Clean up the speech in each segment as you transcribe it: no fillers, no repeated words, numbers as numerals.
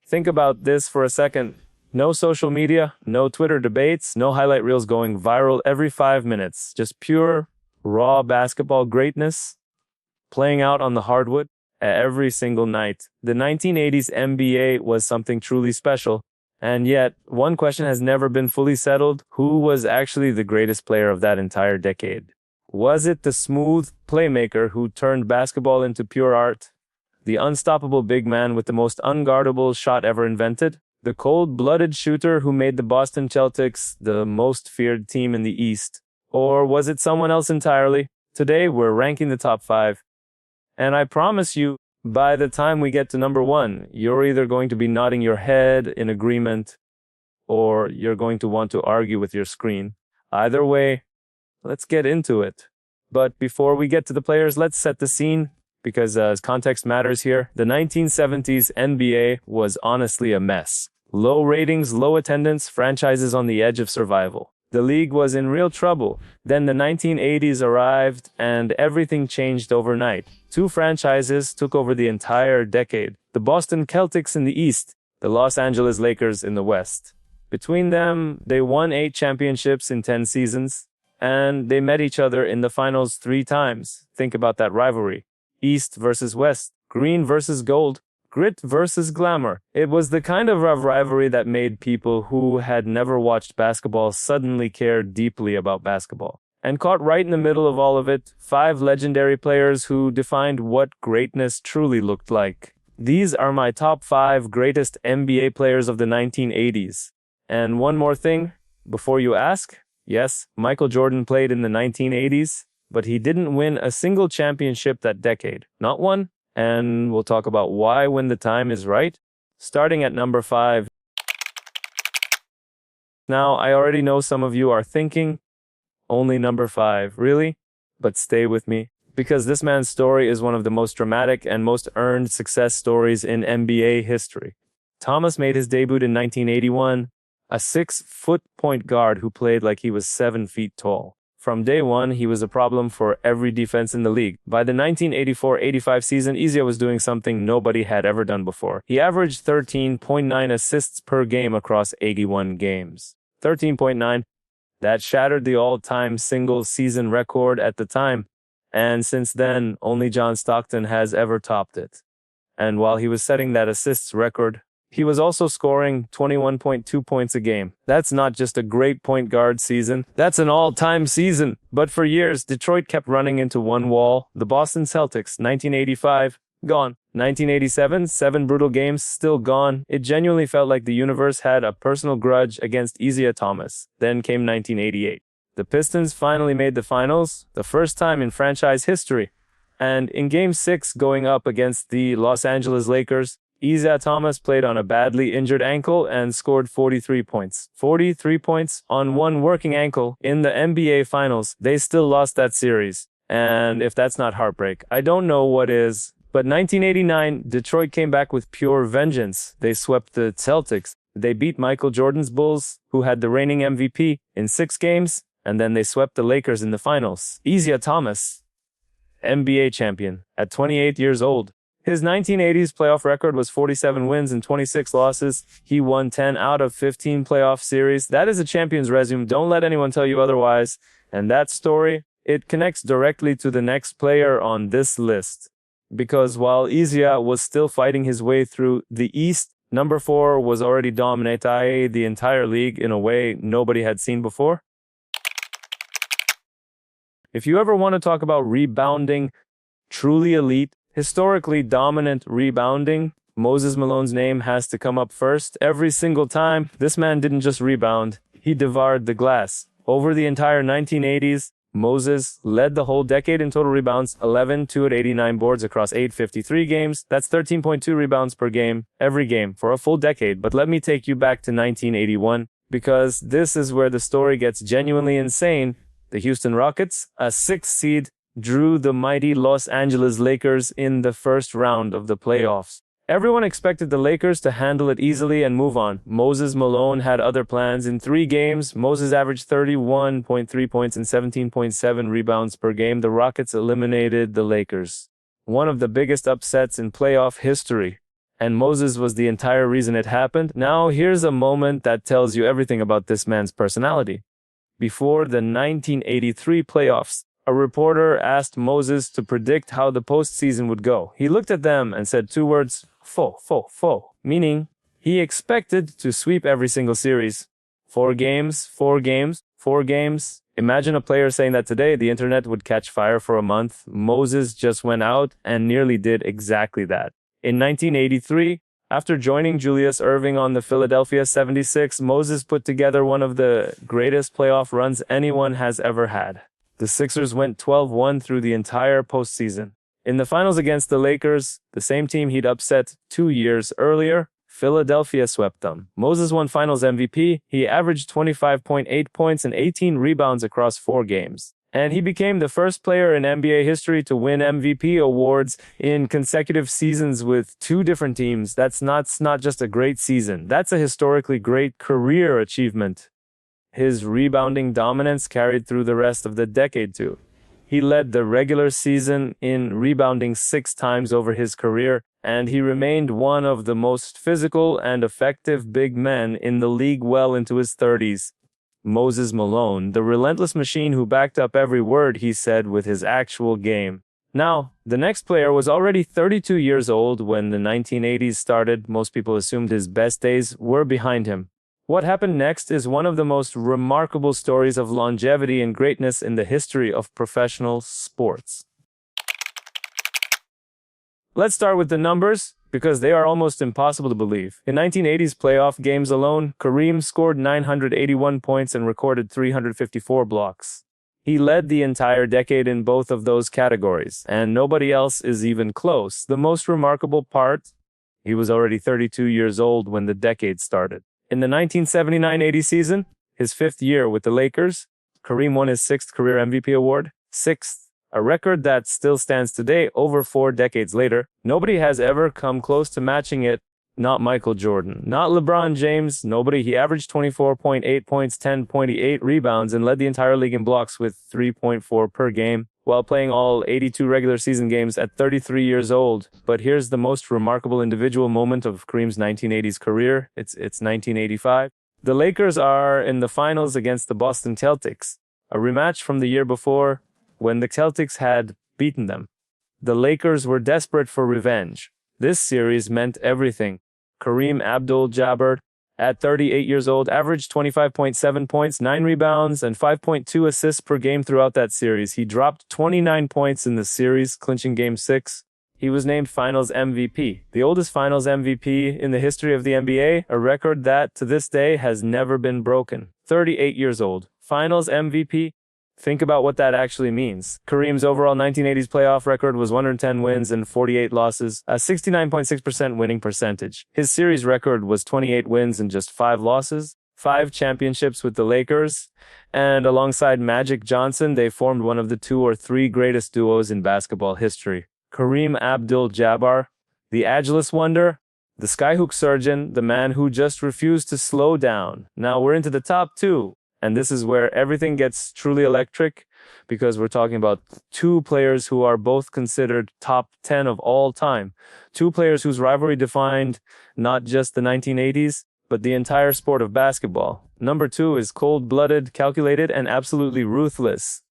Think about this for a second. No social media, no Twitter debates, no highlight reels going viral every 5 minutes. Just pure, raw basketball greatness playing out on the hardwood every single night. The 1980s NBA was something truly special. And yet, one question has never been fully settled. Who was actually the greatest player of that entire decade? Was it the smooth playmaker who turned basketball into pure art? The unstoppable big man with the most unguardable shot ever invented? The cold-blooded shooter who made the Boston Celtics the most feared team in the East? Or was it someone else entirely? Today, we're ranking the top 5. And I promise you, by the time we get to number 1, you're either going to be nodding your head in agreement, or you're going to want to argue with your screen. Either way, let's get into it. But before we get to the players, let's set the scene, because context matters here. The 1970s NBA was honestly a mess. Low ratings, low attendance, franchises on the edge of survival. The league was in real trouble. Then the 1980s arrived, and everything changed overnight. 2 franchises took over the entire decade. The Boston Celtics in the East, the Los Angeles Lakers in the West. Between them, they won 8 championships in 10 seasons, and they met each other in the finals 3 times. Think about that rivalry. East versus West, green versus gold, grit versus glamour. It was the kind of rivalry that made people who had never watched basketball suddenly care deeply about basketball. And caught right in the middle of all of it, 5 legendary players who defined what greatness truly looked like. These are my top 5 greatest NBA players of the 1980s. And one more thing, before you ask, yes, Michael Jordan played in the 1980s, but he didn't win a single championship that decade. Not one. And we'll talk about why when the time is right. Starting at number 5. Now, I already know some of you are thinking, only number 5, really? But stay with me, because this man's story is one of the most dramatic and most earned success stories in NBA history. Thomas made his debut in 1981, a 6-foot point guard who played like he was 7 feet tall. From day one, he was a problem for every defense in the league. By the 1984-85 season, Isiah was doing something nobody had ever done before. He averaged 13.9 assists per game across 81 games. 13.9. That shattered the all-time single-season record at the time, and since then, only John Stockton has ever topped it. And while he was setting that assists record, he was also scoring 21.2 points a game. That's not just a great point guard season, that's an all-time season. But for years, Detroit kept running into one wall. The Boston Celtics, 1985, gone. 1987, 7 brutal games, still gone. It genuinely felt like the universe had a personal grudge against Isiah Thomas. Then came 1988. The Pistons finally made the finals, the first time in franchise history. And in Game 6 going up against the Los Angeles Lakers, Isiah Thomas played on a badly injured ankle and scored 43 points. 43 points on one working ankle in the NBA Finals. They still lost that series. And if that's not heartbreak, I don't know what is. But 1989, Detroit came back with pure vengeance. They swept the Celtics. They beat Michael Jordan's Bulls, who had the reigning MVP, in 6 games. And then they swept the Lakers in the finals. Isiah Thomas, NBA champion, at 28 years old. His 1980s playoff record was 47 wins and 26 losses. He won 10 out of 15 playoff series. That is a champion's resume. Don't let anyone tell you otherwise. And that story, it connects directly to the next player on this list. Because while Isiah was still fighting his way through the East, number 4 was already dominating the entire league in a way nobody had seen before. If you ever want to talk about rebounding, truly elite, historically dominant rebounding, Moses Malone's name has to come up first. Every single time, this man didn't just rebound, he devoured the glass. Over the entire 1980s, Moses led the whole decade in total rebounds, 11, 2 at 89 boards across 853 games. That's 13.2 rebounds per game, every game, for a full decade. But let me take you back to 1981, because this is where the story gets genuinely insane. The Houston Rockets, a 6th seed, drew the mighty Los Angeles Lakers in the first round of the playoffs. Everyone expected the Lakers to handle it easily and move on. Moses Malone had other plans. In 3 games, Moses averaged 31.3 points and 17.7 rebounds per game. The Rockets eliminated the Lakers. One of the biggest upsets in playoff history. And Moses was the entire reason it happened. Now, here's a moment that tells you everything about this man's personality. Before the 1983 playoffs, a reporter asked Moses to predict how the postseason would go. He looked at them and said two words, fo, meaning he expected to sweep every single series. 4 games, 4 games, 4 games. Imagine a player saying that today. The internet would catch fire for a month. Moses just went out and nearly did exactly that. In 1983, after joining Julius Erving on the Philadelphia 76, Moses put together one of the greatest playoff runs anyone has ever had. The Sixers went 12-1 through the entire postseason. In the finals against the Lakers, the same team he'd upset 2 years earlier, Philadelphia swept them. Moses won Finals MVP. He averaged 25.8 points and 18 rebounds across 4 games. And he became the first player in NBA history to win MVP awards in consecutive seasons with 2 different teams. That's not just a great season. That's a historically great career achievement. His rebounding dominance carried through the rest of the decade too. He led the regular season in rebounding 6 times over his career, and he remained one of the most physical and effective big men in the league well into his 30s. Moses Malone, the relentless machine who backed up every word he said with his actual game. Now, the next player was already 32 years old when the 1980s started. Most people assumed his best days were behind him. What happened next is one of the most remarkable stories of longevity and greatness in the history of professional sports. Let's start with the numbers, because they are almost impossible to believe. In 1980s playoff games alone, Kareem scored 981 points and recorded 354 blocks. He led the entire decade in both of those categories, and nobody else is even close. The most remarkable part, he was already 32 years old when the decade started. In the 1979-80 season, his 5th year with the Lakers, Kareem won his 6th career MVP award, 6th, a record that still stands today over 4 decades later. Nobody has ever come close to matching it. Not Michael Jordan, not LeBron James, nobody. He averaged 24.8 points, 10.8 rebounds, and led the entire league in blocks with 3.4 per game, while playing all 82 regular season games at 33 years old. But here's the most remarkable individual moment of Kareem's 1980s career. It's 1985. The Lakers are in the finals against the Boston Celtics, a rematch from the year before when the Celtics had beaten them. The Lakers were desperate for revenge. This series meant everything. Kareem Abdul-Jabbar, at 38 years old, averaged 25.7 points, 9 rebounds, and 5.2 assists per game throughout that series. He dropped 29 points in the series, clinching Game 6. He was named Finals MVP, the oldest Finals MVP in the history of the NBA, a record that, to this day, has never been broken. 38 years old, Finals MVP. Think about what that actually means. Kareem's overall 1980s playoff record was 110 wins and 48 losses, a 69.6% winning percentage. His series record was 28 wins and just 5 losses, 5 championships with the Lakers, and alongside Magic Johnson, they formed one of the 2 or 3 greatest duos in basketball history. Kareem Abdul-Jabbar, the ageless wonder, the skyhook surgeon, the man who just refused to slow down. Now we're into the top 2. And this is where everything gets truly electric, because we're talking about 2 players who are both considered top 10 of all time. 2 players whose rivalry defined not just the 1980s, but the entire sport of basketball. Number 2 is cold-blooded, calculated, and absolutely ruthless.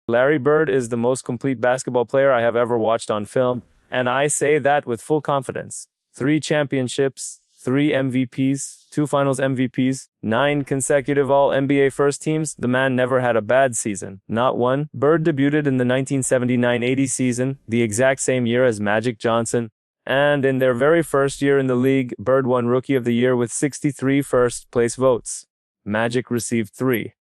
Larry Bird is the most complete basketball player I have ever watched on film, and I say that with full confidence. 3 championships, 3 MVPs, 2 Finals MVPs, 9 consecutive All-NBA first teams. The man never had a bad season. Not one. Bird debuted in the 1979-80 season, the exact same year as Magic Johnson. And in their very first year in the league, Bird won Rookie of the Year with 63 first-place votes. Magic received 3.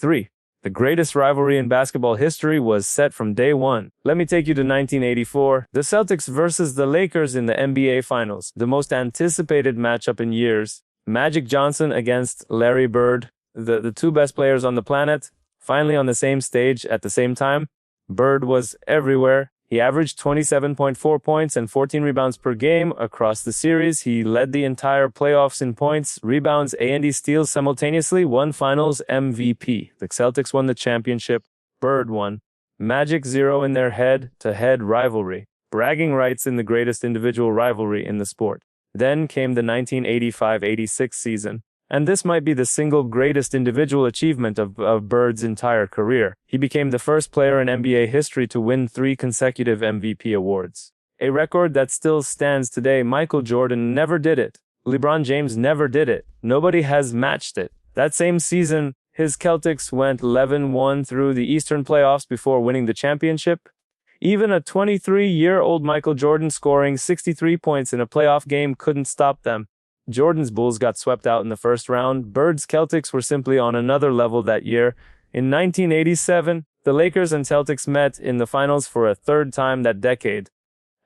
The greatest rivalry in basketball history was set from day one. Let me take you to 1984, the Celtics versus the Lakers in the NBA Finals, the most anticipated matchup in years. Magic Johnson against Larry Bird, the 2 best players on the planet, finally on the same stage at the same time. Bird was everywhere. He averaged 27.4 points and 14 rebounds per game across the series. He led the entire playoffs in points, rebounds, and steals simultaneously, won Finals MVP. The Celtics won the championship. Bird won. Magic 0 in their head-to-head rivalry. bragging rights in the greatest individual rivalry in the sport. Then came the 1985-86 season, and this might be the single greatest individual achievement of Bird's entire career. He became the first player in NBA history to win 3 consecutive MVP awards. A record that still stands today. Michael Jordan never did it. LeBron James never did it. Nobody has matched it. That same season, his Celtics went 11-1 through the Eastern playoffs before winning the championship. Even a 23-year-old Michael Jordan scoring 63 points in a playoff game couldn't stop them. Jordan's Bulls got swept out in the first round. Bird's Celtics were simply on another level that year. In 1987, the Lakers and Celtics met in the finals for a third time that decade.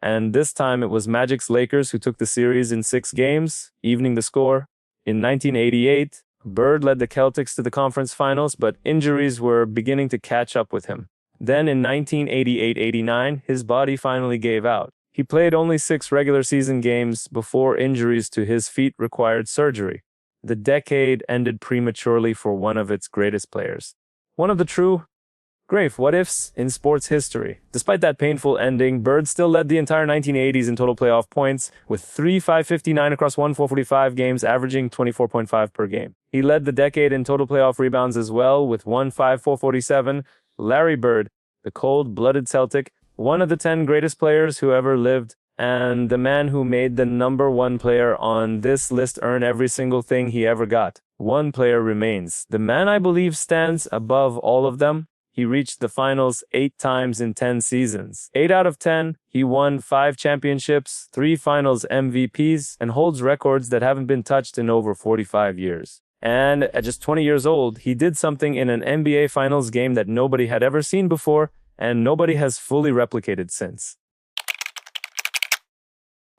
And this time it was Magic's Lakers who took the series in 6 games, evening the score. In 1988, Bird led the Celtics to the conference finals, but injuries were beginning to catch up with him. Then in 1988-89, his body finally gave out. He played only 6 regular season games before injuries to his feet required surgery. The decade ended prematurely for one of its greatest players. One of the true great what-ifs in sports history. Despite that painful ending, Bird still led the entire 1980s in total playoff points, with 3,559 across 1,445 games, averaging 24.5 per game. He led the decade in total playoff rebounds as well, with 1,547. Larry Bird, the cold-blooded Celtic, one of the 10 greatest players who ever lived, and the man who made the #1 player on this list earn every single thing he ever got. One player remains. The man I believe stands above all of them. He reached the finals 8 times in 10 seasons. 8 out of 10, he won 5 championships, 3 finals MVPs, and holds records that haven't been touched in over 45 years. And at just 20 years old, he did something in an NBA Finals game that nobody had ever seen before, and nobody has fully replicated since.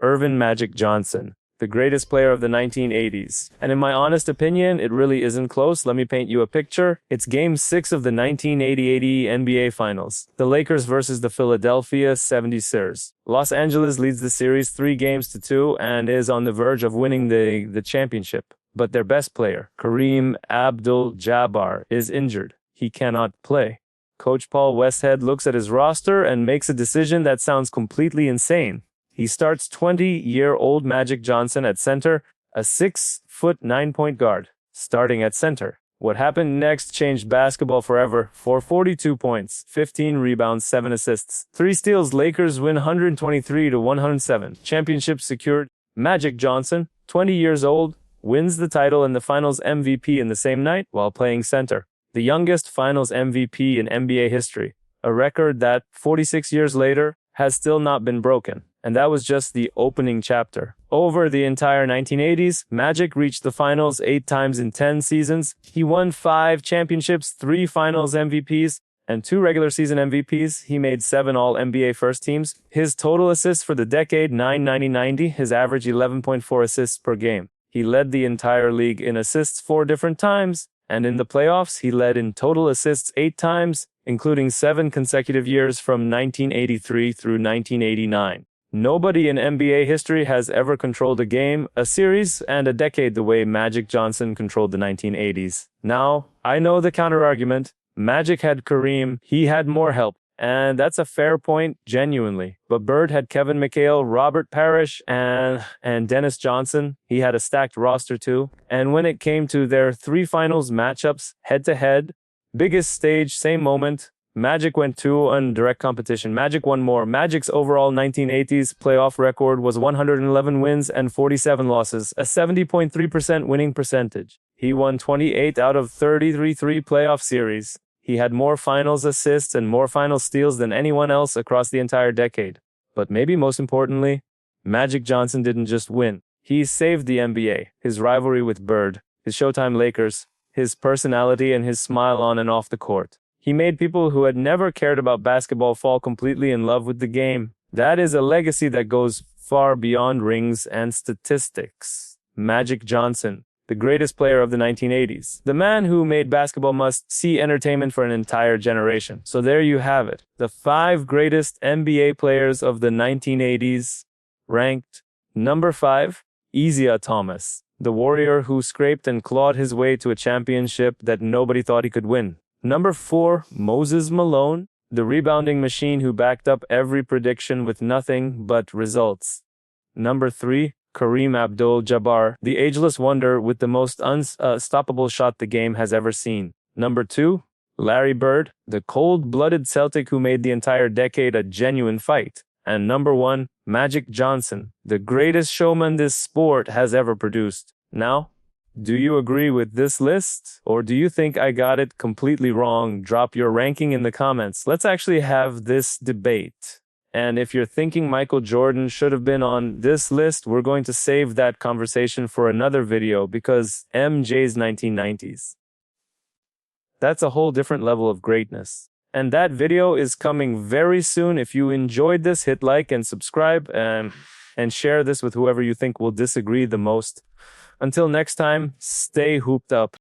Earvin Magic Johnson, the greatest player of the 1980s. And in my honest opinion, it really isn't close. Let me paint you a picture. It's Game 6 of the 1980 NBA Finals. The Lakers versus the Philadelphia 76ers. Los Angeles leads the series 3-2 and is on the verge of winning the championship. But their best player, Kareem Abdul-Jabbar, is injured. He cannot play. Coach Paul Westhead looks at his roster and makes a decision that sounds completely insane. He starts 20-year-old Magic Johnson at center, a 6'9" guard, starting at center. What happened next changed basketball forever. For 42 points, 15 rebounds, 7 assists, 3 steals, Lakers win 123-107. Championship secured. Magic Johnson, 20 years old, wins the title and the Finals MVP in the same night while playing center. The youngest Finals MVP in NBA history, a record that, 46 years later, has still not been broken. And that was just the opening chapter. Over the entire 1980s, Magic reached the finals 8 times in 10 seasons. He won 5 championships, 3 finals MVPs, and 2 regular season MVPs. He made 7 All-NBA first teams. His total assists for the decade, 990, his average 11.4 assists per game. He led the entire league in assists 4 different times, and in the playoffs, he led in total assists 8 times, including 7 consecutive years from 1983 through 1989. Nobody in NBA history has ever controlled a game, a series, and a decade the way Magic Johnson controlled the 1980s. Now, I know the counter-argument. Magic had Kareem, he had more help. And that's a fair point, genuinely. But Bird had Kevin McHale, Robert Parrish, and Dennis Johnson. He had a stacked roster too. And when it came to their 3 finals matchups, head-to-head, biggest stage, same moment, Magic went 2 in direct competition. Magic won more. Magic's overall 1980s playoff record was 111 wins and 47 losses, a 70.3% winning percentage. He won 28 out of 33 playoff series. He had more finals assists and more final steals than anyone else across the entire decade. But maybe most importantly, Magic Johnson didn't just win. He saved the NBA, his rivalry with Bird, his Showtime Lakers, his personality and his smile on and off the court. He made people who had never cared about basketball fall completely in love with the game. That is a legacy that goes far beyond rings and statistics. Magic Johnson, the greatest player of the 1980s. The man who made basketball must-see entertainment for an entire generation. So there you have it. The 5 greatest NBA players of the 1980s, ranked number 5, Isiah Thomas, the warrior who scraped and clawed his way to a championship that nobody thought he could win. Number 4, Moses Malone, the rebounding machine who backed up every prediction with nothing but results. Number 3, Kareem Abdul-Jabbar, the ageless wonder with the most unstoppable shot the game has ever seen. Number 2, Larry Bird, the cold-blooded Celtic who made the entire decade a genuine fight. And number 1, Magic Johnson, the greatest showman this sport has ever produced. Now, do you agree with this list? Or do you think I got it completely wrong? Drop your ranking in the comments. Let's actually have this debate. And if you're thinking Michael Jordan should have been on this list, we're going to save that conversation for another video because MJ's 1990s. That's a whole different level of greatness. And that video is coming very soon. If you enjoyed this, hit like and subscribe and share this with whoever you think will disagree the most. Until next time, stay hooped up.